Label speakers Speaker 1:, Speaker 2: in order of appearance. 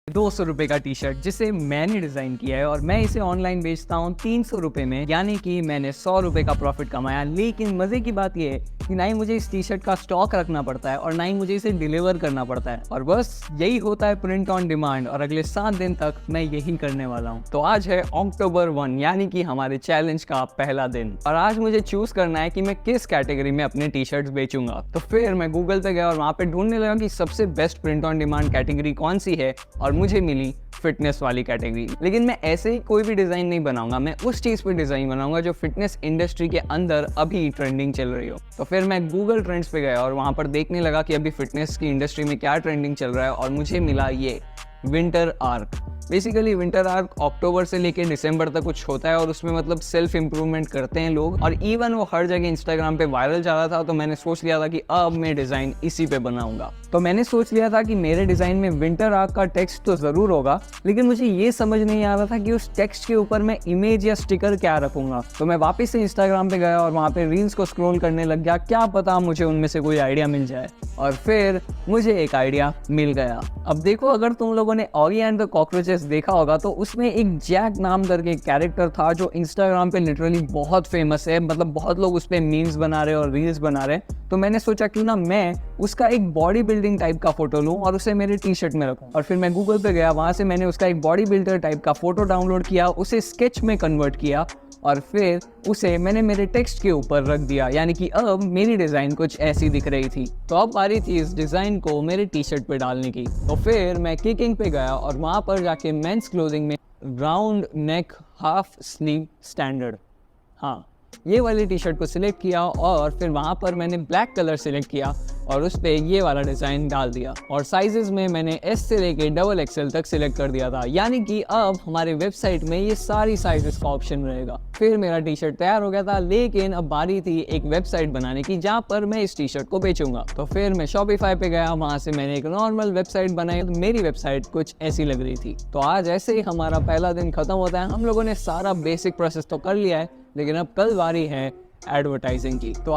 Speaker 1: 200 रुपए का T shirt जिसे मैंने डिजाइन किया है और मैं इसे ऑनलाइन बेचता हूँ 300 रुपए में, यानी कि मैंने 100 रुपए का प्रॉफिट कमाया। लेकिन मजे की बात यह है कि ना ही मुझे इस टी शर्ट का स्टॉक रखना पड़ता है और ना ही मुझे इसे डिलीवर करना पड़ता है, और बस यही होता है प्रिंट ऑन डिमांड। और अगले 7 दिन तक मैं यही करने वाला हूँ। तो आज है अक्टूबर 1, यानी कि हमारे चैलेंज का पहला दिन, और आज मुझे चूज करना है कि मैं किस कैटेगरी में अपने टी शर्ट्स बेचूंगा। तो फिर मैं गूगल पे गया और वहाँ पे ढूंढने लगा कि सबसे best print on demand category कौन सी है, और मुझे मिली फिटनेस वाली कैटेगरी। लेकिन मैं ऐसे ही कोई भी डिज़ाइन नहीं बनाऊंगा, मैं उस चीज़ पे डिज़ाइन बनाऊंगा जो फिटनेस इंडस्ट्री के अंदर अभी ट्रेंडिंग चल रही हो। तो फिर मैं गूगल ट्रेंड्स पे गया और वहाँ पर देखने लगा कि अभी फिटनेस की इंडस्ट्री में क्या ट्रेंडिंग चल रहा है, और मुझे मिला ये winter arc. Basically winter arc अक्टूबर से लेकर दिसंबर तक कुछ होता है, और उसमें मतलब सेल्फ इंप्रूवमेंट करते हैं लोग, और इवन वो हर जगह इंस्टाग्राम पे वायरल जा रहा था। तो मैंने सोच लिया था कि अब मैं डिज़ाइन इसी पे बनाऊंगा। तो मैंने सोच लिया था कि मेरे डिज़ाइन में विंटर आर्क का टेक्स्ट तो ज़रूर होगा, लेकिन मुझे ये समझ नहीं आ रहा था कि उस टेक्स्ट के ऊपर मैं इमेज या स्टिकर क्या रखूंगा। तो मैं वापस से इंस्टाग्राम पे गया और वहाँ पे रील्स को स्क्रॉल करने लग गया, क्या पता मुझे उनमें से कोई आइडिया मिल जाए। और फिर मुझे एक आइडिया मिल गया। अब देखो, अगर तुम लोगों ने ऑगी एंड द कॉकरोचेस देखा होगा तो उसमें एक जैक नाम करके एक कैरेक्टर था जो इंस्टाग्राम पे लिटरली बहुत फेमस है। मतलब बहुत लोग उस पर मीम्स बना रहे और रील्स बना रहे। तो मैंने सोचा क्यों ना मैं उसका एक बॉडी बिल्डिंग टाइप का फोटो लूँ और उसे मेरे टी शर्ट में रखूँ। और फिर मैं गूगल पे गया, वहाँ से मैंने उसका एक बॉडी बिल्डर टाइप का फोटो डाउनलोड किया, उसे स्केच में कन्वर्ट किया, और फिर उसे मैंने मेरे टेक्स्ट के ऊपर रख दिया। यानी कि अब मेरी डिज़ाइन कुछ ऐसी दिख रही थी। तो अब बारी थी इस डिज़ाइन को मेरे टी शर्ट पे डालने की। तो फिर मैं किकिंग पे गया और वहाँ पर जाके मेंस क्लोथिंग में round neck half sleeve standard, हाँ, ये वाली टी शर्ट को सिलेक्ट किया, और फिर वहाँ पर मैंने ब्लैक कलर सिलेक्ट किया और उस पर ये वाला डिज़ाइन डाल दिया। और साइजेस में मैंने एस से लेके XXL तक सिलेक्ट कर दिया था। यानी कि अब हमारे वेबसाइट में ये सारी साइजेस का ऑप्शन रहेगा। फिर मेरा टी शर्ट तैयार हो गया था, लेकिन अब बारी थी एक वेबसाइट बनाने की जहाँ पर मैं इस टी शर्ट को बेचूंगा। तो फिर मैं शॉपिफाई पे गया, वहाँ से मैंने एक नॉर्मल वेबसाइट बनाई। तो मेरी वेबसाइट कुछ ऐसी लग रही थी। तो आज ऐसे ही हमारा पहला दिन खत्म होता है। हम लोगों ने सारा बेसिक प्रोसेस तो कर लिया है, लेकिन अब कल बारी है एडवर्टाइजिंग की। तो